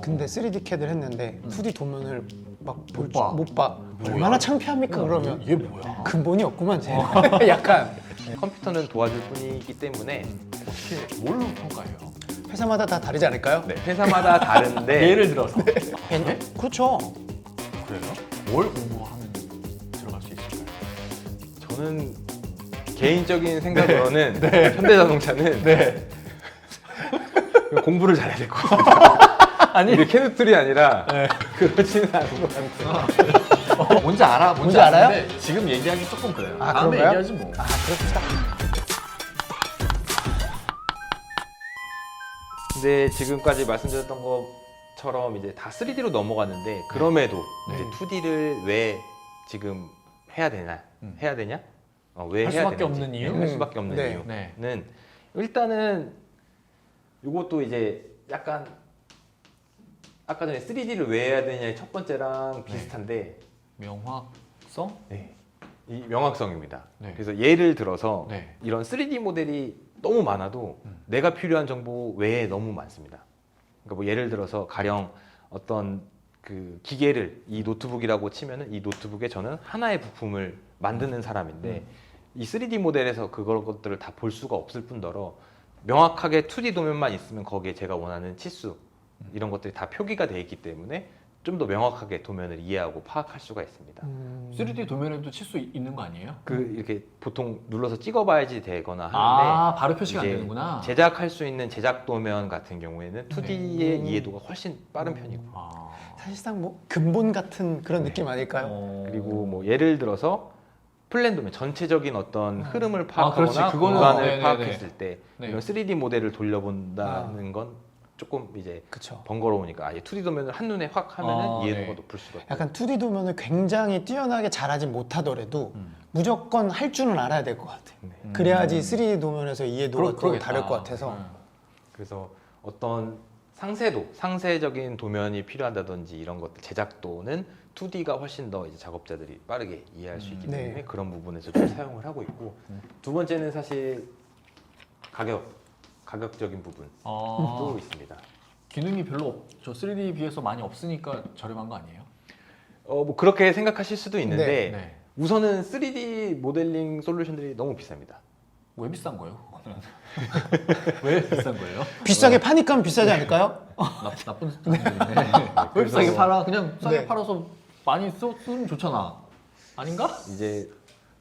근데 3D CAD를 했는데 2D 도면을 막 못 봐. 뭐야? 얼마나 창피합니까 그러면? 얘 뭐야? 근본이 없구만 쟤. 약간 컴퓨터는 도와줄 뿐이기 때문에 어떻게 뭘로 평가해요? 회사마다 다 다르지 않을까요? 네, 회사마다 다른데 예를 들어서 그렇죠. 그래요? 뭘 공부하면 들어갈 수 있을까요? 저는 개인적인 생각으로는 현대자동차는 네. 공부를 잘해야 될 것 같아요. 아니 이게 캐드툴이 아니라 그렇지는 않은 것 같아요. 뭔지 알아. 뭔지 알아요? 아는데 지금 얘기하기 조금 그래요. 아, 다음에 그런가요? 얘기하지 뭐. 아 그렇습니다. 근데 지금까지 말씀드렸던 것처럼 이제 다 3D로 넘어갔는데 그럼에도 네. 이제 2D를 왜 지금 해야 되냐? 해야 되냐? 왜 할 해야 수밖에 되는지. 없는 이유? 할 수밖에 없는 네. 이유는 네. 일단은 이것도 이제 약간 아까 전에 3D를 왜 해야 되냐의 첫 번째랑 비슷한데 명확성? 네. 이 명확성입니다. 네. 그래서 예를 들어서 네. 이런 3D 모델이 너무 많아도 내가 필요한 정보 외에 너무 많습니다. 그러니까 뭐 예를 들어서 가령 어떤 그 기계를 이 노트북이라고 치면은 이 노트북에 저는 하나의 부품을 만드는 사람인데 이 3D 모델에서 그것들을 다 볼 수가 없을 뿐더러 명확하게 2D 도면만 있으면 거기에 제가 원하는 치수 이런 것들이 다 표기가 되어 있기 때문에 좀 더 명확하게 도면을 이해하고 파악할 수가 있습니다. 3D 도면에도 칠 수 있는 거 아니에요? 그 이렇게 보통 눌러서 찍어봐야지 되거나 하는데 아, 바로 표시가 안 이제 되는구나. 제작할 수 있는 제작 도면 같은 경우에는 2D의 이해도가 훨씬 빠른 편이고 아. 사실상 뭐 근본 같은 그런 느낌 아닐까요? 그리고 뭐 예를 들어서 플랜 도면 전체적인 어떤 흐름을 파악하거나 그렇지. 그거는 공간을 네네네. 파악했을 때 네. 이런 3D 모델을 돌려본다는 건 조금 이제 그렇죠. 번거로우니까 아예 2D 도면을 한눈에 확 하면은 이해도가 네. 높을 수가 있고 약간 2D 도면을 굉장히 뛰어나게 잘하지 못하더라도 무조건 할 줄은 알아야 될 것 같아요. 네. 그래야지 3D 도면에서 이해도가 또 그러겠다. 다를 것 같아서. 그래서 어떤 상세적인 도면이 필요하다든지 이런 것들 제작도는 2D가 훨씬 더 이제 작업자들이 빠르게 이해할 수 있기 때문에 네. 그런 부분에서 좀 사용을 하고 있고 두 번째는 사실 가격적인 부분도 아, 있습니다. 기능이 별로 저 3D 비해서 많이 없으니까 저렴한 거 아니에요? 뭐 그렇게 생각하실 수도 있는데 네. 우선은 3D 모델링 솔루션들이 너무 비쌉니다. 왜 비싼 거예요? 그거는? 왜 비싼 거예요? 비싸게 파니까 비싸지 않을까요? 나쁜 스타일이네. 왜 비싸게 팔아? 그냥 싸게 네. 팔아서 많이 쓰면 좋잖아. 아닌가? 이제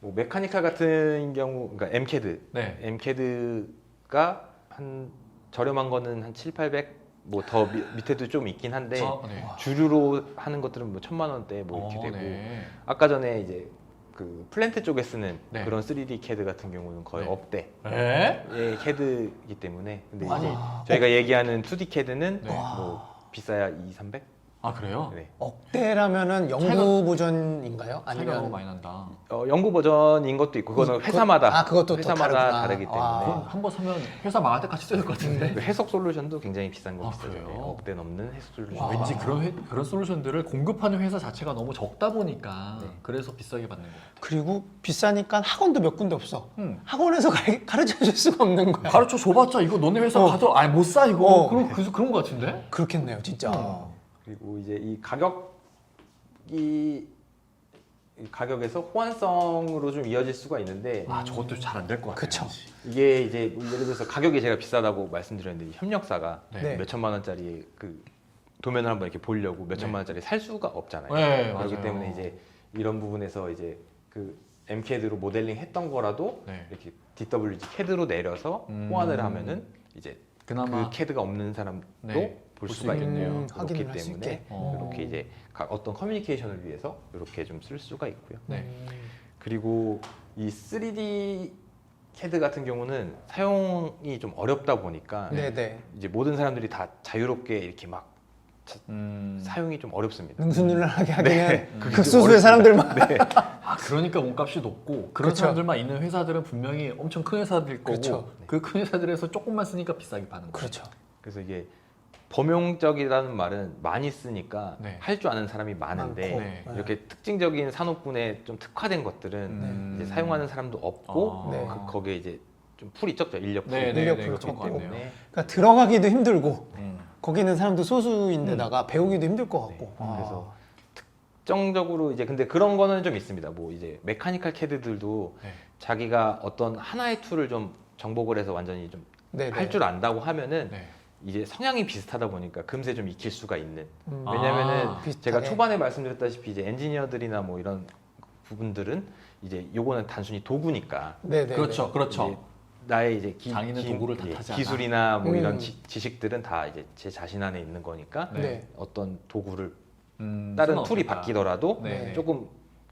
뭐 메카니컬 같은 경우 그러니까 MCAD 네. MCAD가 한 저렴한 거는 한 7, 800 뭐 더 밑에도 좀 있긴 한데 네. 주류로 하는 것들은 뭐 1000만 원대 뭐 이렇게 되고 네. 아까 전에 이제 그 플랜트 쪽에 쓰는 네. 그런 3D CAD 같은 경우는 거의 네. 억대의 에? CAD이기 때문에 근데 아니, 이제 저희가 얘기하는 2D CAD는 네. 뭐 비싸야 2, 300? 아 그래요? 네. 억대라면은 영구 보존인가요? 차이가 너무 아니면 많이 난다. 연구 버전인 것도 있고 그거는 회사마다 그것도 또 회사마다 다르구나. 다르기 때문에 아. 한 번 사면 회사 망할 때까지 써야 될 것 같은데. 그 해석 솔루션도 굉장히 비싼 거 아, 비싸잖아요. 그래요? 억대 넘는 해석 솔루션. 와. 왠지 그런 솔루션들을 공급하는 회사 자체가 너무 적다 보니까 네. 그래서 비싸게 받는 것 같아. 그리고 비싸니까 학원도 몇 군데 없어. 응. 학원에서 가르쳐 줄 수가 없는 거야. 가르쳐 줘봤자 이거 너네 회사 가도 아니 못 사 이거. 어. 그런 거 같은데? 그렇겠네요, 진짜. 그리고 이제 이 가격에서 호환성으로 좀 이어질 수가 있는데 아 저것도 잘 안 될 것 같아. 그쵸. 이게 이제 뭐 예를 들어서 가격이 제가 비싸다고 말씀드렸는데 이 협력사가 네. 몇 천만 원짜리 그 도면을 한번 이렇게 보려고 몇 네. 천만 원짜리 살 수가 없잖아요. 네, 그렇기 맞아요. 때문에 이제 이런 부분에서 이제 그 MCAD로 모델링 했던 거라도 네. 이렇게 DWG CAD로 내려서 호환을 하면은 이제 그나마 그 CAD가 없는 사람도 네, 볼 볼 수가 수 있네요. 있겠네요. 그렇기 확인을 할수 때문에 있게. 이렇게 이제 어떤 커뮤니케이션을 위해서 이렇게 좀 쓸 수가 있고요. 네. 그리고 이 3D CAD 같은 경우는 사용이 좀 어렵다 보니까 네네. 이제 모든 사람들이 다 자유롭게 이렇게 막 사용이 좀 어렵습니다. 능수능란하게 하기는 네. 극소수의 사람들만. 네. 아 그러니까 몸값이 높고 그런 그쵸. 사람들만 있는 회사들은 분명히 엄청 큰 회사들일 거고 그쵸. 그 큰 회사들에서 조금만 쓰니까 비싸게 파는 거예요. 그렇죠. 그래서 이게 범용적이라는 말은 많이 쓰니까 네. 할 줄 아는 사람이 많은데 많고. 네. 이렇게 특징적인 산업군에 좀 특화된 것들은 이제 사용하는 사람도 없고 네. 거기에 이제 좀 풀이 적죠 인력 풀이. 네, 네, 인력 네, 풀이 그런 것 적고. 같네요. 그러니까 들어가기도 힘들고. 거기 있는 사람도 소수인데다가 배우기도 힘들 것 같고. 네. 그래서 특정적으로 이제 근데 그런 거는 좀 있습니다. 뭐 이제 메카니컬 캐드들도 네. 자기가 어떤 하나의 툴을 좀 정복을 해서 완전히 좀 할 줄 안다고 하면은 네. 이제 성향이 비슷하다 보니까 금세 좀 익힐 수가 있는. 음. 왜냐면은 비슷하게. 제가 초반에 말씀드렸다시피 이제 엔지니어들이나 뭐 이런 부분들은 이제 요거는 단순히 도구니까 네네. 그렇죠, 이제 그렇죠. 나의 이제 장인은 도구를 탓하지 않아. 기술이나 뭐 이런 음. 지식들은 다 이제 제 자신 안에 있는 거니까 네. 어떤 도구를 다른 쓰면 툴이 어떨까? 바뀌더라도 네. 조금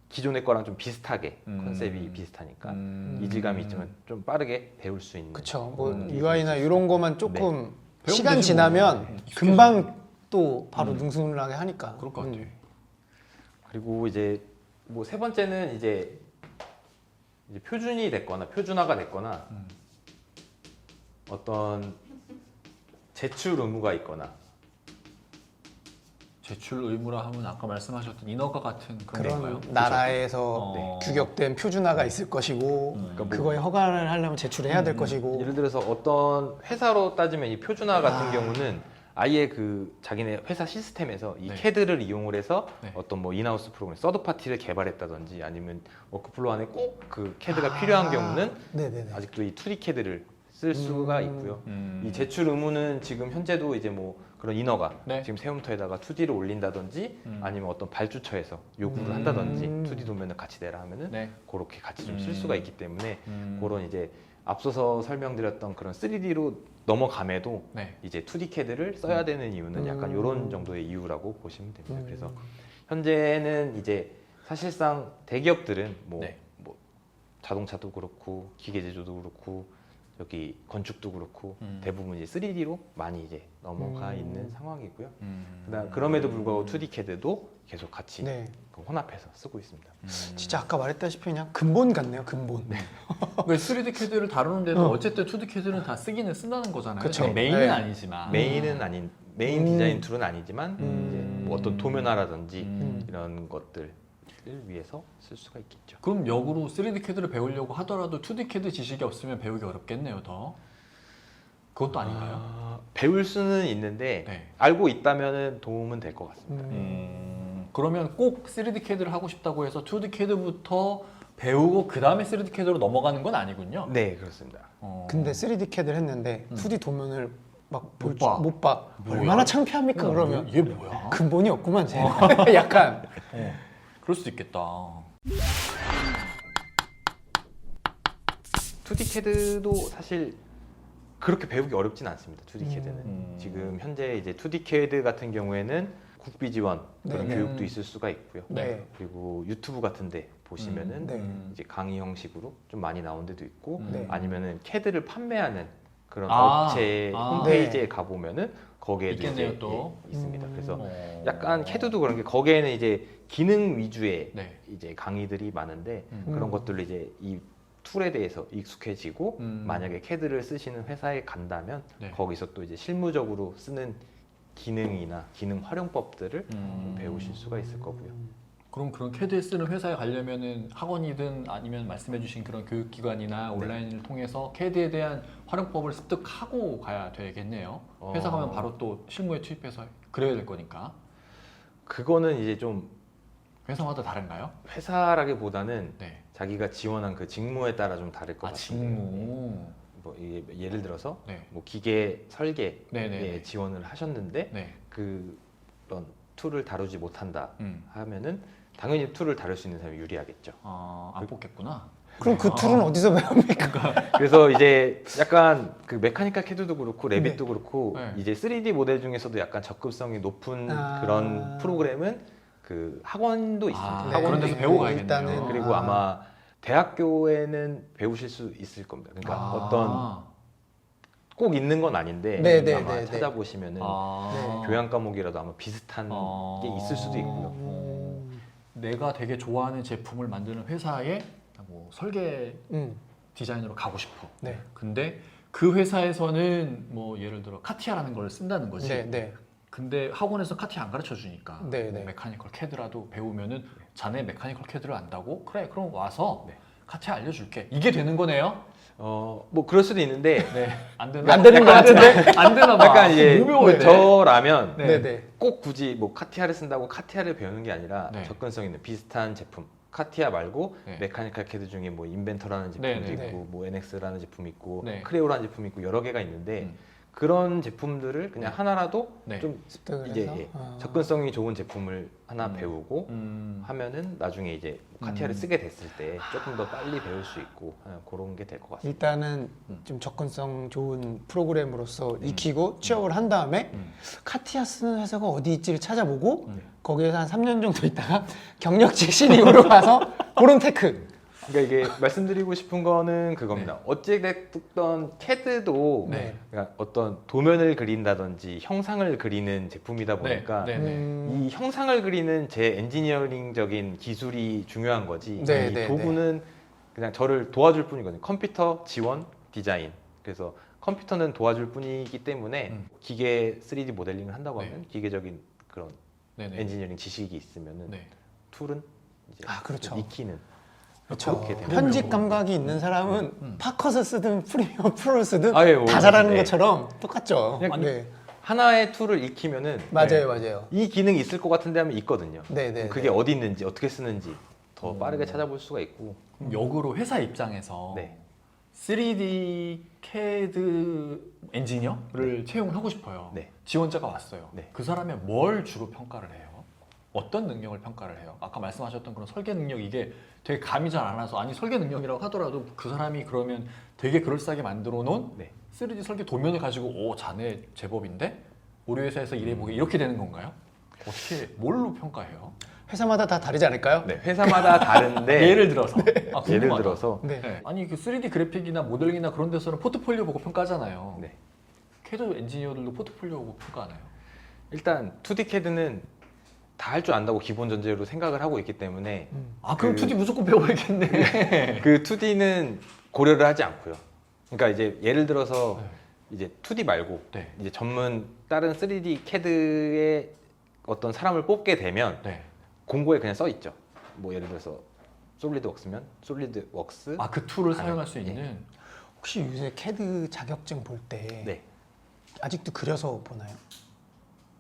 기존의 거랑 좀 비슷하게 음. 컨셉이 비슷하니까 음. 이질감이 있지만 좀 빠르게 배울 수 있는. 그쵸. 뭐 음. UI나 이런 거만 조금 배우면 시간 되지 지나면 뭐. 금방 또 바로 능숙하게 하니까. 그럴 것 같아. 그리고 이제 뭐 세 번째는 이제 표준이 됐거나 표준화가 됐거나 어떤 제출 의무가 있거나 제출 의무라 하면 아까 말씀하셨던 인허가 같은 그런 그런 건가요? 나라에서 네. 규격된 표준화가 있을 것이고 그러니까 뭐 그거에 허가를 하려면 제출해야 될 것이고 예를 들어서 어떤 회사로 따지면 이 표준화 같은 경우는 아예 그 자기네 회사 시스템에서 이 네. 캐드를 이용을 해서 네. 어떤 뭐 인하우스 프로그램 서드 파티를 개발했다든지 아니면 워크플로우 안에 꼭 그 캐드가 필요한 경우는 네네네. 아직도 이 2D 캐드를 쓸 수가 있고요. 이 제 제출 의무는 지금 현재도 이제 뭐 그런 인허가 네. 지금 세움터에다가 2D를 올린다든지 아니면 어떤 발주처에서 요구를 한다든지 2D 도면을 같이 내라 하면은 네. 그렇게 같이 좀 쓸 수가 있기 때문에 음. 그런 이제 앞서서 설명드렸던 그런 3D로 넘어감에도 네. 이제 2D 캐드를 써야 되는 이유는 약간 이런 정도의 이유라고 보시면 됩니다. 그래서 현재는 이제 사실상 대기업들은 뭐, 네. 뭐 자동차도 그렇고 기계 제조도 그렇고 여기 건축도 그렇고 대부분 이제 3D로 많이 이제 넘어가 있는 상황이고요. 그다음 그럼에도 불구하고 2D 캐드도 계속 같이 네. 혼합해서 쓰고 있습니다. 진짜 아까 말했다시피 그냥 근본 같네요. 근본. 그 3D 캐드를 다루는데도 어쨌든 2D 캐드는 다 쓰기는 쓴다는 거잖아요. 그쵸. 메인은 네. 아니지만. 메인은 아닌 메인 디자인 툴은 아니지만 이제 뭐 어떤 도면화라든지 음. 이런 것들을 위해서 쓸 수가 있겠죠. 그럼 역으로 3D 캐드를 배우려고 하더라도 2D 캐드 지식이 없으면 배우기 어렵겠네요, 더. 그것도 아닌가요? 배울 수는 있는데 네. 알고 있다면 도움은 될 것 같습니다. 그러면 꼭 3D 캐드를 하고 싶다고 해서 2D 캐드부터 배우고 그 다음에 3D 캐드로 넘어가는 건 아니군요. 네, 그렇습니다. 근데 3D 캐드를 했는데 2D 도면을 막 못 봐. 못 봐. 뭐야? 얼마나 창피합니까 그러면. 얘 뭐야? 근본이 없구만 쟤. 약간. 그럴 수도 있겠다. 2D 캐드도 사실 그렇게 배우기 어렵진 않습니다. 2D 캐드는 지금 현재 이제 2D 캐드 같은 경우에는 국비 지원 그런 네. 교육도 있을 수가 있고요. 네. 그리고 유튜브 같은데 보시면은 네. 이제 강의 형식으로 좀 많이 나온 데도 있고 네. 아니면은 캐드를 판매하는 그런 아, 업체 아. 홈페이지에 가보면은 거기에도 있겠네요, 이제 또. 있습니다. 그래서 어. 약간 캐드도 그런 게 거기에는 이제 기능 위주의 네. 이제 강의들이 많은데 그런 것들로 이제 이 툴에 대해서 익숙해지고 만약에 캐드를 쓰시는 회사에 간다면 네. 거기서 또 이제 실무적으로 쓰는 기능이나 기능 활용법들을 좀 배우실 수가 있을 거고요. 그럼 그런 캐드 쓰는 회사에 가려면은 학원이든 아니면 말씀해주신 그런 교육기관이나 온라인을 통해서 캐드에 대한 활용법을 습득하고 가야 되겠네요. 회사 가면 바로 또 실무에 투입해서 그래야 될 거니까. 그거는 이제 좀 회사마다 다른가요? 회사라기보다는 네. 자기가 지원한 그 직무에 따라 좀 다를 것 아, 같습니다. 직무. 뭐 이게 예를 들어서 네. 뭐 기계 설계에 네네네. 지원을 하셨는데 네. 그런 툴을 다루지 못한다 음. 하면은 당연히 툴을 다룰 수 있는 사람이 유리하겠죠. 안 뽑겠구나. 그럼 그 툴은 어디서 배웁니까? 그래서 이제 약간 그 메카니컬 캐드도 그렇고 레빗도 그렇고 네. 이제 3D 모델 중에서도 약간 접근성이 높은 아. 그런 프로그램은 그 학원도 있습니다. 아, 학원도 그런 데서 있고 배우고 가야겠네요. 일단은 그리고 아마 대학교에는 배우실 수 있을 겁니다. 그러니까 어떤 꼭 있는 건 아닌데 네, 아마 네, 네. 찾아보시면은 네. 교양 과목이라도 아마 비슷한 게 있을 수도 있고요. 내가 되게 좋아하는 제품을 만드는 회사에 뭐 설계 음. 디자이너로 가고 싶어. 네. 근데 그 회사에서는 뭐 예를 들어 카티아라는 걸 쓴다는 거지. 네, 네. 근데 학원에서 카티아 안 가르쳐 주니까 네, 뭐 네. 메카니컬 캐드라도 배우면은 자네 메카니컬 캐드를 안다고? 그래, 그럼 와서 카티아 알려줄게. 이게 되는 거네요? 뭐 그럴 수도 있는데 네. 안 되나? 안 되는 것 같은데? 안 되나 봐. 약간 이제 오묘해. 저라면 네. 네네. 꼭 굳이 뭐 카티아를 쓴다고 카티아를 배우는 게 아니라 네. 접근성 있는 비슷한 제품. 카티아 말고 네. 메카니컬 캐드 중에 뭐 인벤터라는 제품도 네, 네, 있고 뭐 NX라는 제품이 있고 네. 크레오라는 제품이 있고 여러 개가 있는데 음. 그런 제품들을 그냥 하나라도 네. 좀 습득을 이제 해서? 접근성이 좋은 제품을 하나 음. 배우고 하면은 나중에 이제 카티아를 쓰게 됐을 때 조금 더 빨리 배울 수 있고 그런 게 될 것 같습니다. 일단은 좀 접근성 좋은 프로그램으로서 익히고 음. 취업을 한 다음에 카티아 쓰는 회사가 어디 있지를 찾아보고 거기에서 한 3년 정도 있다가 경력직 신입으로 가서 그런 테크. 그러니까 이게 말씀드리고 싶은 거는 그겁니다. 어찌됐든 캐드도 네. 그러니까 어떤 도면을 그린다든지 형상을 그리는 제품이다 보니까 네. 음, 이 형상을 그리는 제 엔지니어링적인 기술이 중요한 거지 네, 이 네, 도구는 그냥 저를 도와줄 뿐이거든요. 컴퓨터 지원 디자인. 그래서 컴퓨터는 도와줄 뿐이기 때문에 기계 3D 모델링을 한다고 하면 기계적인 그런 네네. 엔지니어링 지식이 있으면은 네. 툴은 이제 그렇죠. 익히는 그렇죠. 그렇게 되는 편집 거고. 감각이 있는 사람은 파컷을 쓰든 프리미어 프로를 쓰든 아, 예, 뭐, 다 잘하는 네. 것처럼 똑같죠. 그냥 네. 하나의 툴을 익히면은 맞아요, 맞아요. 이 기능이 있을 것 같은데 하면 있거든요. 네, 네. 그게 어디 있는지 어떻게 쓰는지 더 빠르게 찾아볼 수가 있고. 그럼 역으로 회사 입장에서 네. 3D CAD 엔지니어를 채용을 하고 싶어요. 네. 지원자가 왔어요. 네. 그 사람의 뭘 주로 평가를 해요? 어떤 능력을 평가를 해요? 아까 말씀하셨던 그런 설계 능력 이게 되게 감이 잘 안 와서 아니 설계 능력이라고 하더라도 그 사람이 그러면 되게 그럴싸하게 만들어 놓은 네. 3D 설계 도면을 가지고 오 자네 제법인데 우리 회사에서 일해보기 이렇게 되는 건가요? 어떻게 뭘로 평가해요? 회사마다 다 다르지 않을까요? 네, 회사마다 다른데 예를 들어서 아, 예를 궁금하다. 들어서 네. 네. 아니 그 3D 그래픽이나 모델링이나 그런 데서는 포트폴리오 보고 평가하잖아요. 네. 캐드 엔지니어들도 포트폴리오 보고 평가하나요? 일단 2D CAD는 다 할 줄 안다고 기본 전제로 생각을 하고 있기 때문에 아 그럼 그- 2D 무조건 배워야겠네. 그 2D는 고려를 하지 않고요. 그러니까 이제 예를 들어서 이제 2D 말고 네. 이제 전문 다른 3D CAD의 어떤 사람을 뽑게 되면 네. 공고에 그냥 써 있죠. 뭐 예를 들어서 솔리드웍스면 솔리드웍스. 아 그 툴을 가능. 사용할 수 예. 있는. 혹시 요새 캐드 자격증 볼 때 네. 아직도 그려서 보나요?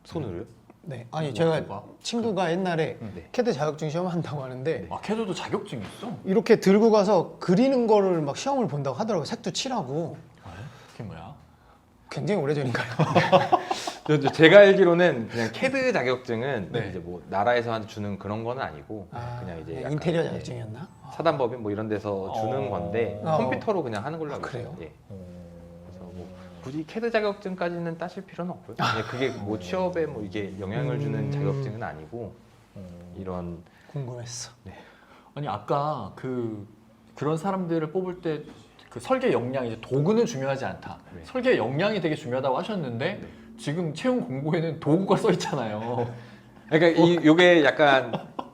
손으로요? 네. 아니 뭐, 제가 뭐가? 친구가 옛날에 네. 캐드 자격증 시험 한다고 하는데 아 캐드도 자격증이 있어? 이렇게 들고 가서 그리는 거를 막 시험을 본다고 하더라고요. 색도 칠하고. 그게 뭐야? 굉장히 오래전인가요? 제가 알기로는 그냥 캐드 자격증은 네. 이제 뭐 나라에서 주는 그런 건 아니고 그냥 이제 약간, 인테리어 예, 자격증이었나? 사단법인 뭐 이런 데서 주는 어. 건데 어. 컴퓨터로 그냥 하는 걸로 알고 그래요? 있어요. 예. 그래서 뭐 굳이 캐드 자격증까지는 따실 필요는 없고요. 그냥 그게 뭐 취업에 뭐 이게 영향을 주는 자격증은 아니고 이런 궁금했어. 아니 아까 그런 사람들을 뽑을 때 그 설계 역량 이제 도구는 중요하지 않다. 네. 설계 역량이 되게 중요하다고 하셨는데 지금 채용 공고에는 도구가 써 있잖아요. 그러니까 요게 약간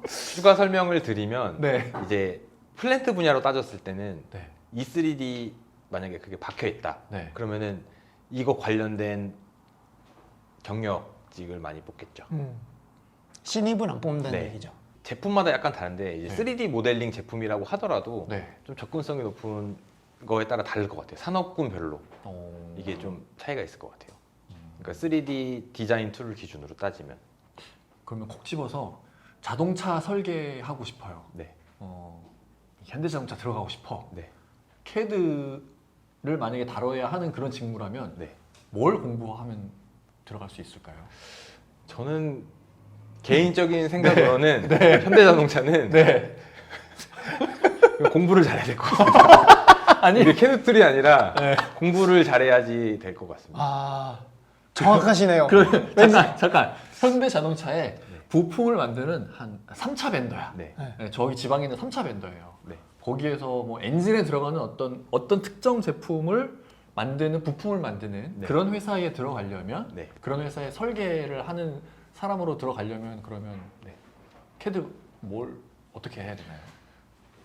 추가 설명을 드리면 네. 이제 플랜트 분야로 따졌을 때는 네. E3D 만약에 그게 박혀 있다. 네. 그러면은 이거 관련된 경력직을 많이 뽑겠죠. 신입은 안 뽑는다는 네. 얘기죠. 제품마다 약간 다른데 이제 네. 3D 모델링 제품이라고 하더라도 네. 좀 접근성이 높은 거에 따라 다를 것 같아요. 산업군별로 어... 이게 좀 차이가 있을 것 같아요. 그러니까 3D 디자인 툴을 기준으로 따지면 그러면 콕 집어서 자동차 설계하고 싶어요. 네, 현대자동차 들어가고 싶어. 네, 캐드를 만약에 다뤄야 하는 그런 직무라면 네. 뭘 공부하면 들어갈 수 있을까요? 저는 개인적인 생각으로는 현대자동차는 네. 공부를 잘해야 될 것 같아요. 아니 이게 캐드 툴이 아니라 네. 공부를 잘해야지 될 것 같습니다. 아 정확하시네요. 그러면 잠깐 현대자동차에 부품을 만드는 한 3차 벤더야. 네, 네, 저기 지방에 있는 3차 벤더예요. 네, 거기에서 뭐 엔진에 들어가는 어떤 특정 제품을 만드는 부품을 만드는 네. 그런 회사에 들어가려면 네. 그런 회사에 설계를 하는 사람으로 들어가려면 그러면 네. 캐드 뭘 어떻게 해야 되나요?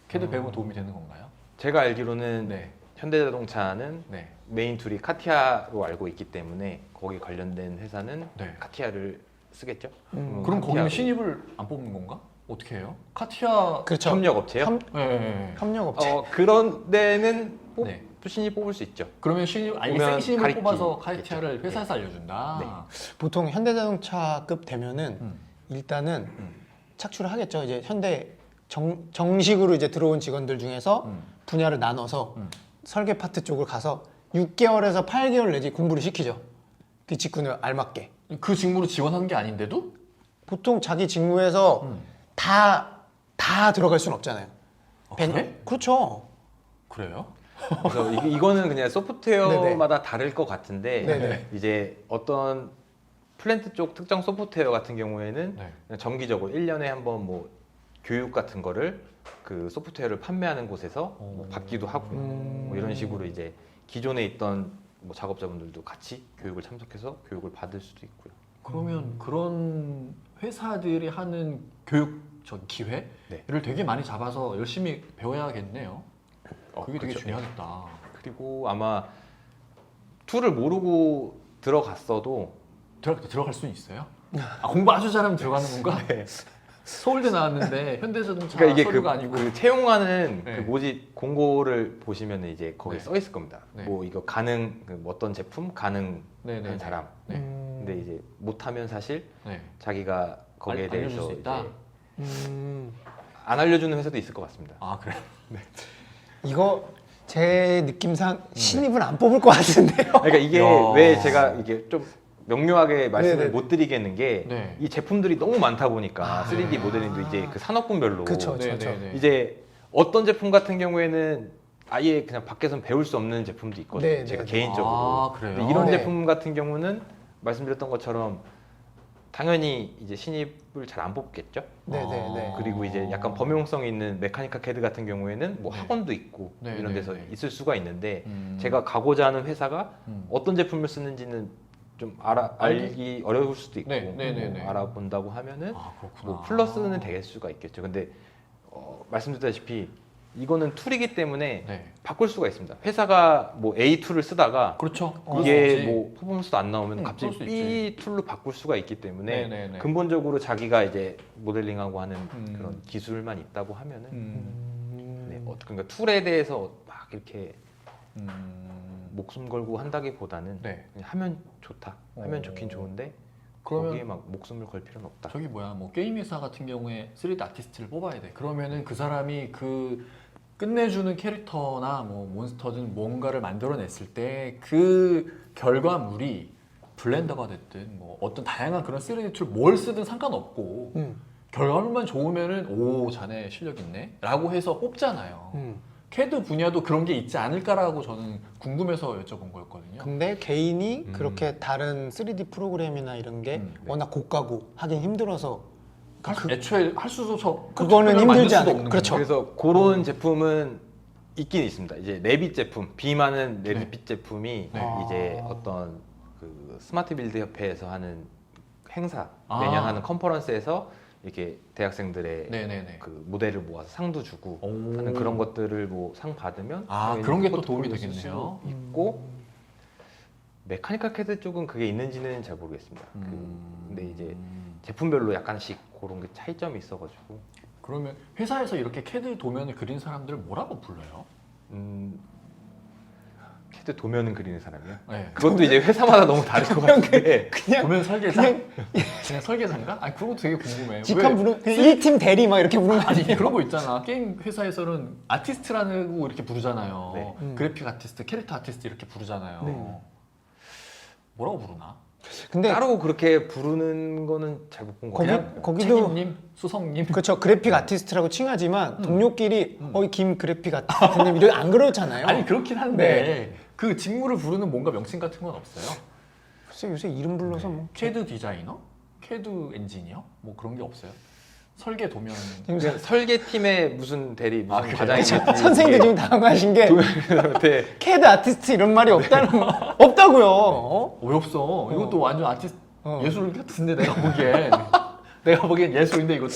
캐드 배우면 도움이 되는 건가요? 제가 알기로는 네. 현대자동차는 네. 메인 툴이 카티아로 알고 있기 때문에 거기 관련된 회사는 네. 카티아를 쓰겠죠. 그럼 카티아로. 거기는 신입을 안 뽑는 건가? 어떻게 해요? 카티아 그렇죠. 협력 업체요? 네. 협력업체. 그런 데는 네. 신입 뽑을 수 있죠. 그러면 신입 아니 보면 생신입을 가리키 뽑아서 있겠죠. 카티아를 회사에서 알려준다. 네. 보통 현대자동차급 되면은 음. 일단은 착출을 하겠죠. 이제 현대 정식으로 이제 들어온 직원들 중에서 분야를 나눠서 설계 파트 쪽을 가서 6개월에서 8개월 내지 공부를 시키죠. 그 직군에 알맞게. 그 직무로 지원하는 게 아닌데도? 보통 자기 직무에서 다 들어갈 수는 없잖아요. 그래? 그렇죠. 그래요? 그래서 이거는 그냥 소프트웨어마다 다를 것 같은데 네네. 이제 어떤 플랜트 쪽 특정 소프트웨어 같은 경우에는 네. 그냥 정기적으로 1년에 한번 뭐 교육 같은 거를 그 소프트웨어를 판매하는 곳에서 뭐 받기도 하고 뭐 이런 식으로 이제 기존에 있던 뭐 작업자분들도 같이 교육을 참석해서 교육을 받을 수도 있고요. 그러면 그런 회사들이 하는 교육 기회를 네. 되게 많이 잡아서 열심히 배워야겠네요. 그게 되게 그렇죠. 중요하겠다. 그리고 아마 툴을 모르고 들어갔어도 들어갈 수 있어요? 아, 공부 아주 잘하면 들어가는 건가? 네. 서울대 나왔는데 현대자동차 그러니까 이게 서류가 아니고 그 채용하는 네. 그 모집 공고를 보시면 이제 거기에 네. 써 있을 겁니다. 네. 뭐 이거 가능 뭐 어떤 제품 가능한 네네 사람. 네. 근데 이제 못하면 사실 네. 자기가 거기에 알려줄 대해서 수 있다? 이제 안 알려주는 회사도 있을 것 같습니다. 아 그래? 이거 제 느낌상 신입은 안 뽑을 것 같은데요. 그러니까 이게 야. 왜 제가 이게 좀 명료하게 말씀을 네네. 못 드리겠는 게 이 네. 제품들이 너무 많다 보니까 아, 3D 네. 모델링도 이제 그 산업군별로 그쵸. 네네네. 이제 어떤 제품 같은 경우에는 아예 그냥 밖에서는 배울 수 없는 제품도 있거든요. 네, 제가 네, 네. 개인적으로. 아, 그래요? 근데 이런 네. 제품 같은 경우는 말씀드렸던 것처럼 당연히 이제 신입을 잘 안 뽑겠죠. 네네네. 그리고 이제 약간 범용성 있는 메카니컬 CAD 같은 경우에는 뭐 네. 학원도 있고 네, 이런 네, 데서 네. 있을 수가 있는데 음. 제가 가고자 하는 회사가 음. 어떤 제품을 쓰는지는 좀 알기 어려울 수도 있고 네, 네, 네, 뭐 네. 알아본다고 하면은 아 그렇구나. 뭐 플러스는 될 수가 있겠죠. 근데 말씀드렸다시피 이거는 툴이기 때문에 네. 바꿀 수가 있습니다. 회사가 뭐 A 툴을 쓰다가 그렇죠. 그럴 수 이게 있지. 뭐 퍼포먼스도 안 나오면 갑자기 그럴 수 B 툴로 바꿀 수가 있기 때문에 네네네. 근본적으로 자기가 이제 모델링하고 하는 음. 그런 기술만 있다고 하면은 네, 음. 그러니까 툴에 대해서 막 이렇게 음. 목숨 걸고 한다기보다는 네. 그냥 하면 좋다. 하면 어. 좋긴 좋은데 그러면 거기에 막 목숨을 걸 필요는 없다. 저기 뭐야 뭐 게임 회사 같은 경우에 3D 아티스트를 뽑아야 돼. 그러면은 그 사람이 그 끝내주는 캐릭터나 뭐 몬스터든 뭔가를 만들어냈을 때 그 결과물이 블렌더가 됐든 뭐 어떤 다양한 그런 3D 툴 뭘 쓰든 상관없고 결과물만 좋으면은 오 자네 실력 있네 라고 해서 뽑잖아요. 캐드 분야도 그런 게 있지 않을까라고 저는 궁금해서 여쭤본 거였거든요. 근데 개인이 그렇게 다른 3D 프로그램이나 이런 게 네. 워낙 고가고 하긴 힘들어서 애초에 할 수도 그거는 힘들지 않아요. 없는 그렇죠. 거예요. 그래서 그런 제품은 있긴 있습니다. 이제 레빗 제품, 비많은 레빗 제품이 네. 이제 아. 어떤 그 스마트 빌드 협회에서 하는 행사, 아. 매년 하는 컨퍼런스에서 이렇게 대학생들의 네네네. 그 모델을 모아서 상도 주고 오. 하는 그런 것들을 뭐 상 받으면 아, 당연히 그런 게 또 포트폴리오 도움이 쓸 되겠네요. 수 있고 메카니컬 캐드 쪽은 그게 있는지는 잘 모르겠습니다. 근데 이제 제품별로 약간씩 그런 게 차이점이 있어가지고 그러면 회사에서 이렇게 캐드 도면을 그린 사람들을 뭐라고 불러요? 캐드 도면은 그리는 사람이요. 네. 그것도 이제 회사마다 너무 다를 것 같은데 그냥 도면 설계사? 그냥 설계사인가? 아니 그런 거 되게 궁금해요. 직함 부르 1팀 대리 막 이렇게 부르는 거 아니 아니에요? 그런 거 있잖아. 게임 회사에서는 아티스트라고 이렇게 부르잖아요. 네. 그래픽 아티스트, 캐릭터 아티스트 이렇게 부르잖아요. 네. 뭐라고 부르나? 근데 따로 그렇게 부르는 거는 잘 못 본 것 같아요. 그냥 거기도 책임님, 수석님. 그렇죠. 그래픽 아티스트라고 칭하지만 동료끼리 김 그래픽 아티스트님 이런 안 그러잖아요. 아니 그렇긴 한데 그 직무를 부르는 뭔가 명칭 같은 건 없어요? 글쎄 요새 이름 불러서 뭐 캐드 디자이너? 캐드 엔지니어? 뭐 그런 게 없어요? 설계 도면 그냥 설계팀의 무슨 대리, 무슨 그래요? 과장인지 선생님들 지금 당황하신 게 도면한테 캐드 아티스트 이런 말이 없다는 없다고요. 어? 왜 없어? 이것도 완전 아티스트 어. 예술 같은데 내가 보기엔 예술인데 이것도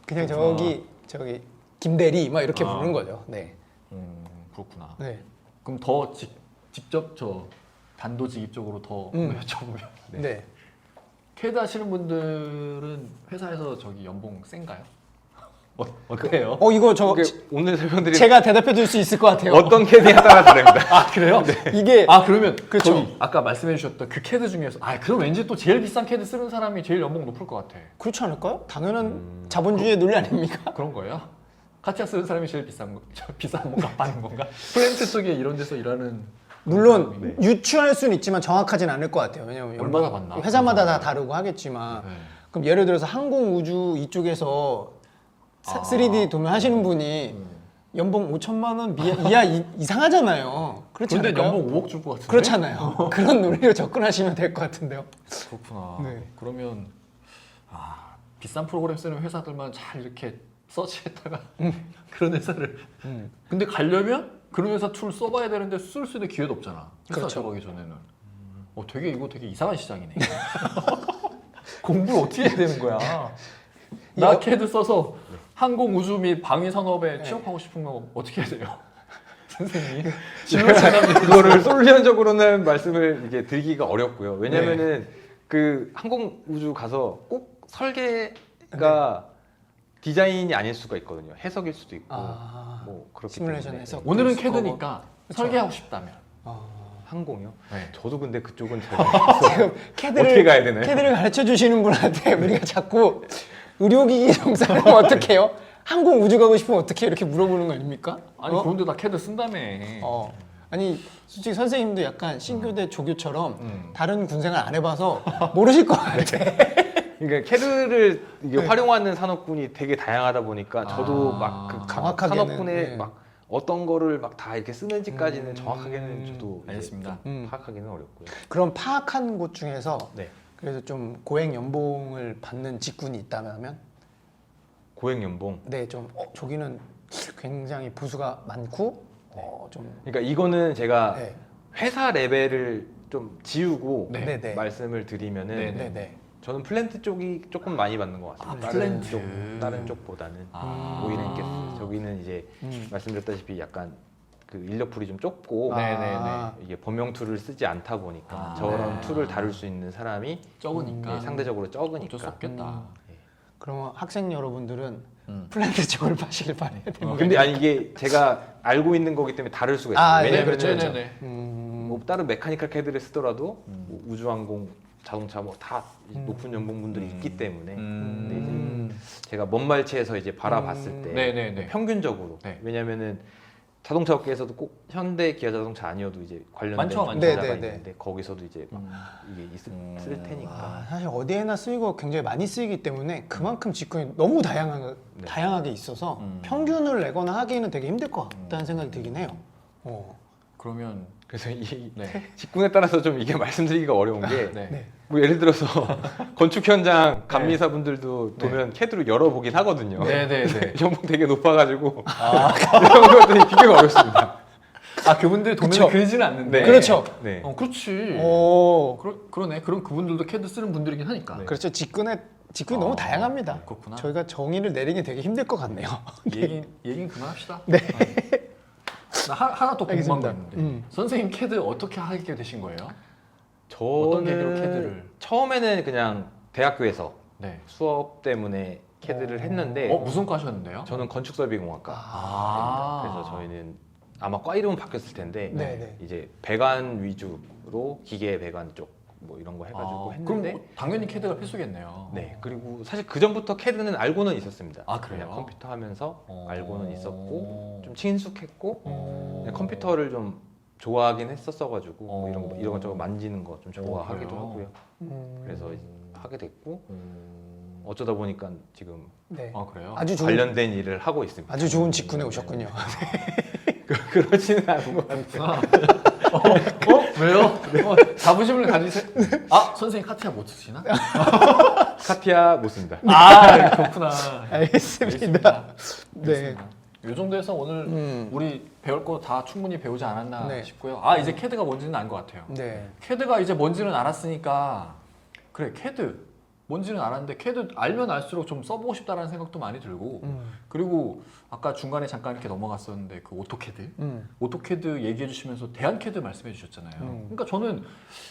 그냥 저기 김대리 막 이렇게 아. 부르는 거죠. 네. 그렇구나. 네. 그럼 더 직접 저 단도직입적으로 더 음. 여쭤보면 네. 캐드 하시는 분들은 회사에서 저기 연봉 센가요? 어때요? 이거 저 오늘 설명드린 제가 대답해 줄 수 있을 것 같아요. 어떤 캐드에 따라 다릅니다. 아 그래요? 이게 그러면 그쵸. 저기 아까 말씀해 주셨던 그 캐드 중에서 그럼 왠지 또 제일 비싼 캐드 쓰는 사람이 제일 연봉 높을 것 같아. 그렇지 않을까요? 당연한 자본주의의 논리 아닙니까? 그런 거예요? 카티아 쓰는 사람이 제일 비싼 건 갚는 건가? 플랜트 쪽에 이런 데서 일하는 물론 네. 유추할 수는 있지만 정확하진 않을 것 같아요. 왜냐면 얼마나 받나? 회사마다 다 다르고 하겠지만 네. 그럼 예를 들어서 항공 우주 이쪽에서 3D 도면 하시는 분이 연봉 5천만 원 이하 이상하잖아요. 그렇지 근데 않을까요? 연봉 5억 줄 것 같은데? 그렇잖아요. 그런 논리로 접근하시면 될 것 같은데요. 그렇구나. 네. 그러면 비싼 프로그램 쓰는 회사들만 잘 이렇게 서치했다가 그런 회사를 근데 가려면 그런 회사 툴 써봐야 되는데 쓸 수 있는 기회도 없잖아. 회사 그렇죠. 들어가기 전에는. 이거 되게 이상한 시장이네. 공부를 어떻게 해야 되는 거야? 나 캐드 써서 항공 우주 및 방위 산업에 취업하고 싶으면 어떻게 해야 돼요? 선생님. 그거를 솔루션적으로는 말씀을 이게 드리기가 어렵고요. 왜냐면은 그 항공 우주 가서 꼭 설계가 디자인이 아닐 수가 있거든요. 해석일 수도 있고 뭐 그렇기 시뮬레이션 때문에. 해석. 오늘은 있을 거고. 캐드니까 그쵸. 설계하고 싶다면. 항공이요? 네. 저도 근데 그쪽은 잘 지금 캐드를 어떻게 가야 되나요? 캐드를 가르쳐 주시는 분한테 우리가 자꾸 의료기기 종사를 어떻게 해요? 항공 우주 가고 싶으면 어떻게 이렇게 물어보는 거 아닙니까? 아니 그런데 나 캐드 쓴다며. 아니 솔직히 선생님도 약간 신교대 조교처럼 음. 다른 군생활 안 해봐서 모르실 것 같아. 그러니까 캐드를 이게 활용하는 산업군이 되게 다양하다 보니까 저도 막 그 정확하게는, 산업군에 네. 막 어떤 거를 막 다 이렇게 쓰는지까지는 정확하게는 저도 이제 알겠습니다. 파악하기는 어렵고요. 그럼 파악한 곳 중에서 네. 그래서 좀 고액 연봉을 받는 직군이 있다면 고액 연봉. 네, 좀 저기는 굉장히 부수가 많고 좀 그러니까 이거는 제가 네. 회사 레벨을 좀 지우고 네, 네. 말씀을 드리면은 네, 네, 네. 저는 플랜트 쪽이 조금 많이 받는 것 같습니다. 플랜트. 다른 쪽보다는 아. 오일앤가스 저기는 이제 말씀드렸다시피 약간 그 인력풀이 좀 좁고 네네네. 이게 범용 툴을 쓰지 않다 보니까 아. 저런 네. 툴을 다룰 수 있는 사람이 적으니까. 상대적으로 적으니까 어쩔 수 없겠다. 그러면 학생 여러분들은 음. 플랜트 쪽을 파시길 바라야 돼요. 근데 아니 이게 제가 알고 있는 거기 때문에 다를 수가 있어요. 네, 왜냐면 그렇죠, 그렇죠. 네네네. 뭐 다른 메카니컬 캐드를 쓰더라도 뭐 우주항공, 자동차 뭐 다 높은 연봉분들이 있기 때문에 근데 이제 제가 먼 말치에서 이제 바라봤을 때 네네네. 평균적으로 네. 왜냐면은 자동차 업계에서도 꼭 현대, 기아 자동차 아니어도 이제 관련된 많죠, 많죠. 분야가 네, 네, 있는데 거기서도 이제 막 이게 쓸 테니까 사실 어디에나 쓰이고 굉장히 많이 쓰이기 때문에 그만큼 직군이 너무 다양하게 있어서 평균을 내거나 하기에는 되게 힘들 것 같다는 생각이 들긴 해요. 그러면 그래서 이 네. 직군에 따라서 좀 이게 말씀드리기가 어려운 게 네. 네. 뭐 예를 들어서 건축 현장 감리사분들도 도면 캐드로 열어보긴 하거든요. 네네네. 연봉 되게 높아가지고 이런 것들이 비교가 어렵습니다. 그분들 도면을 그쵸. 그리지는 않는데. 네. 그렇죠. 네. 그렇지. 오, 그러네. 그럼 그분들도 캐드 쓰는 분들이긴 하니까. 그렇죠. 직군이 너무 다양합니다. 그렇구나. 저희가 정의를 내리기 되게 힘들 것 같네요. 얘기는 그만합시다. 네. 나 하나 또 궁금한 거 알겠습니다. 있는데 선생님 캐드 어떻게 하게 되신 거예요? 어떤 계기로 저는 캐드를? 처음에는 그냥 대학교에서 네. 수업 때문에 캐드를 했는데 무슨 과셨는데요? 저는 건축설비공학과 그래서 저희는 아마 과 이름은 바뀌었을 텐데 네, 네. 이제 배관 위주로 기계 배관 쪽 뭐 이런 거 해가지고 그럼 했는데 뭐 당연히 캐드가 필수겠네요. 네 그리고 사실 그 전부터 캐드는 알고는 있었습니다. 아, 그래요? 그냥 컴퓨터 하면서 어. 알고는 있었고 좀 친숙했고 어. 그냥 컴퓨터를 좀 좋아하긴 했었어가지고 뭐 이런 어. 이런저것 만지는 거 좀 좋아하기도 그래요? 하고요. 음, 그래서 이제 하게 됐고 어쩌다 보니까 지금 네. 그래요? 아주 좋은 관련된 일을 하고 있습니다. 아주 좋은 직군에 오셨군요. 그렇지는 않은 것 같아요. 왜요? 자부심을 가지세요. 선생님 카티아 못 쓰시나? 카티아 못 씁니다. 그렇구나. 알겠습니다. 네. 알겠습니다. 이 정도에서 오늘 우리 배울 거 다 충분히 배우지 않았나 네. 싶고요. 이제 캐드가 뭔지는 알 것 같아요. 네. 캐드가 이제 뭔지는 알았으니까 그래 캐드 뭔지는 알았는데 CAD 알면 알수록 좀 써보고 싶다라는 생각도 많이 들고 그리고 아까 중간에 잠깐 이렇게 넘어갔었는데 그 오토캐드 오토캐드 얘기해 주시면서 대한캐드 말씀해 주셨잖아요. 그러니까 저는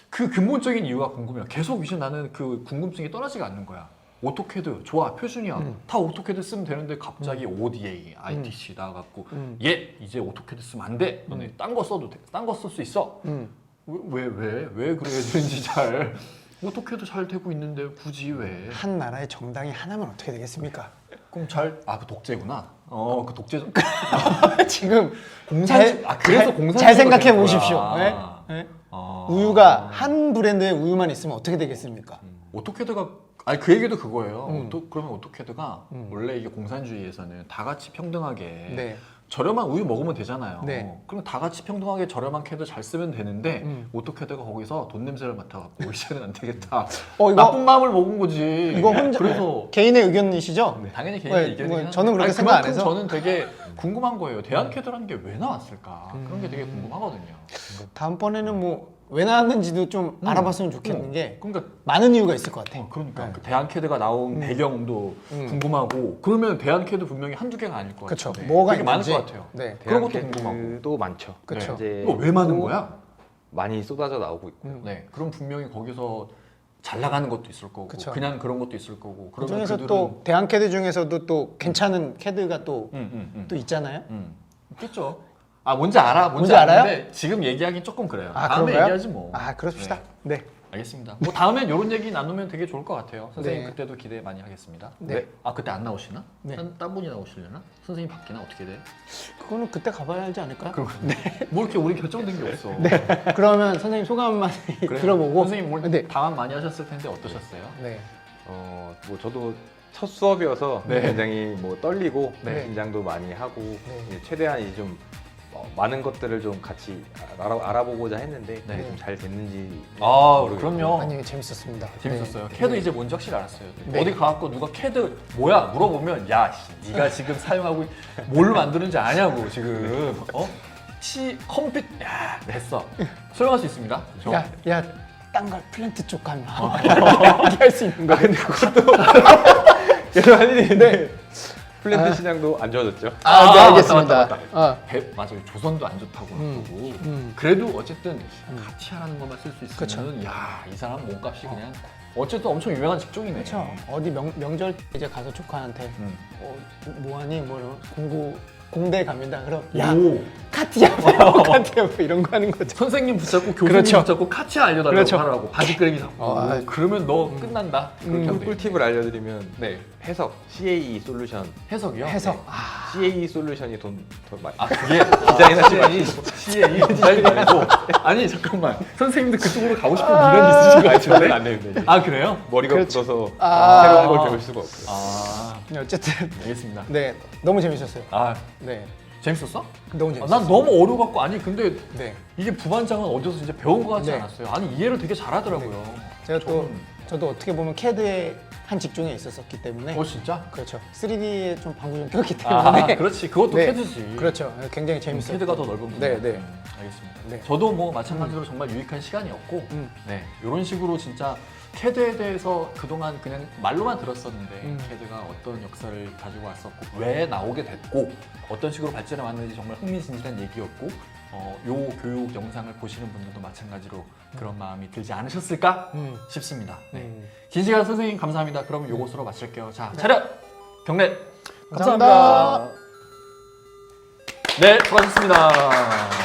그 근본적인 이유가 궁금해요. 계속 이제 나는 그 궁금증이 떠나지가 않는 거야. 오토캐드 좋아 표준이야 다 오토캐드 쓰면 되는데 갑자기 ODA, ITC 나와갖고 얘 이제 오토캐드 쓰면 안 돼. 너네 딴 거 써도 돼. 딴 거 쓸 수 있어. 왜 그래야 되는지 잘 오토캐드 잘 되고 있는데 굳이 왜? 한 나라의 정당이 하나면 어떻게 되겠습니까? 그럼 그 독재구나. 그 독재 지금 공산 그래서 공산 잘 생각해 보십시오. 네? 네? 아. 우유가 한 브랜드의 우유만 있으면 어떻게 되겠습니까? 오토캐드가 그 얘기도 그거예요. 그러면 오토캐드가 원래 이게 공산주의에서는 다 같이 평등하게 네. 저렴한 우유 먹으면 되잖아요. 네. 그럼 다 같이 평등하게 저렴한 캐드 잘 쓰면 되는데 오토캐드가 거기서 돈 냄새를 맡아갖고 이제는 안 되겠다. 이거 나쁜 마음을 먹은 거지. 이거 혼자 그래서 개인의 의견이시죠? 당연히 개인의 네, 의견이긴 뭐 저는 그렇게 한데 생각 안 그만큼 해서. 저는 되게 궁금한 거예요. 대한캐드라는 게 왜 나왔을까? 그런 게 되게 궁금하거든요. 다음번에는 뭐 왜 나왔는지도 좀 알아봤으면 좋겠는 게 그러니까 많은 이유가 있을 것 같아. 그러니까 네. 그 대한캐드가 나온 배경도 궁금하고 그러면 대한캐드 분명히 한두 개가 아닐 것 그쵸. 같아요. 뭐가 되게 많을 있는지. 것 같아요. 네. 그런 것도 궁금하고. 또 많죠. 그쵸. 이제 이거 왜 많은 또 거야? 많이 쏟아져 나오고 있고요. 네, 그럼 분명히 거기서 잘 나가는 것도 있을 거고 그쵸. 그냥 그런 것도 있을 거고 그 중에서 또 대한캐드 중에서도 또 괜찮은 캐드가 또 있잖아요. 있겠죠. 뭔지 알아. 뭔지 알아요? 아는데 지금 얘기하긴 조금 그래요. 다음에 그런가요? 얘기하지 뭐. 그럽시다. 네. 알겠습니다. 뭐 다음엔 이런 얘기 나누면 되게 좋을 것 같아요. 선생님 네. 그때도 기대 많이 하겠습니다. 네. 그때 안 나오시나? 네. 딴 분이 나오시려나? 선생님 바뀌나 어떻게 돼? 그거는 그때 가봐야 알지 않을까요? 뭐 이렇게 우리 결정된 게 없어. 네. 그러면 선생님 소감 한마디 그래요? 들어보고. 선생님 오늘 네. 담화 많이 하셨을 텐데 어떠셨어요? 네. 뭐 저도 첫 수업이어서 네. 굉장히 뭐 떨리고 네. 긴장도 많이 하고 네. 이제 최대한 이제 좀 많은 것들을 좀 같이 알아보고자 했는데 네. 좀 잘 됐는지 모르겠어요. 그럼요. 아니 재밌었습니다. 재밌었어요. 네. 캐드 네. 이제 뭔지 확실히 알았어요. 네. 어디 가갖고 누가 캐드 뭐야 물어보면 야 네가 지금 사용하고 뭘 만드는지 아냐고 지금 컴퓨터 야 됐어 소용할 수 있습니다. 야, 딴 걸 플랜트 쪽 가면 얘기할 수 있는 거. 근데 그것도 계속 할 일인데 플랜트 시장도 안 좋아졌죠. 네, 맞다, 알겠습니다. 맞다. 맞아요. 조선도 안 좋다고 그러고 그래도 어쨌든 같이 하라는 것만 쓸 수 있으면 야이 사람 몸값이 그냥 어쨌든 엄청 유명한 직종이네. 그렇죠. 어디 명절 때 이제 가서 조카한테 뭐하니 뭐 공대 갑니다. 그럼 야 카티야 카티야 뭐 이런 거 하는 거죠. 선생님 붙잡고 교수님 그렇죠. 붙잡고 카치아 알려달라고 그렇죠. 하라고 바지 끄레기 잡고 그러면 너 끝난다. 그렇게 하면 돼요. 꿀팁을 알려드리면 네. 해석 CAE 솔루션 해석이요? 해석. CAE 솔루션이 더 많이 그게 디자인 하지 마시고 CAE 디자인 말고 아니 잠깐만 선생님도 그쪽으로 가고 싶은 미련이 있으신 것 같은데? 안 됩니다. 그래요? 머리가 그렇죠. 굳어서 아. 새로운 걸 배울 수가 없어요. 네, 어쨌든 알겠습니다. 네 너무 재밌었어요. 네 재밌었어? 너무 재밌었어요. 난 너무 어려갖고 아니 근데 네 이게 부반장은 어디서 진짜 배운 것 같지 네. 않았어요. 아니 이해를 되게 잘하더라고요. 제가 또 저도 어떻게 보면 캐드의 한 직종에 있었었기 때문에 진짜? 그렇죠. 3D에 좀 방구 좀 꼈기 때문에 그렇지 그것도 네. 캐드지. 그렇죠. 굉장히 재밌었어요. 캐드가 더 넓은 분야. 네, 네. 알겠습니다. 네. 저도 뭐 마찬가지로 정말 유익한 시간이었고, 네 이런 식으로 진짜 캐드에 대해서 그동안 그냥 말로만 들었었는데 캐드가 어떤 역사를 가지고 왔었고 왜 나오게 됐고 어떤 식으로 발전해 왔는지 정말 흥미진진한 얘기였고 요 교육 영상을 보시는 분들도 마찬가지로 그런 마음이 들지 않으셨을까 싶습니다. 네. 긴 시간 선생님 감사합니다. 그럼 요것으로 마칠게요. 자 차렷 경례 감사합니다. 네 수고하셨습니다.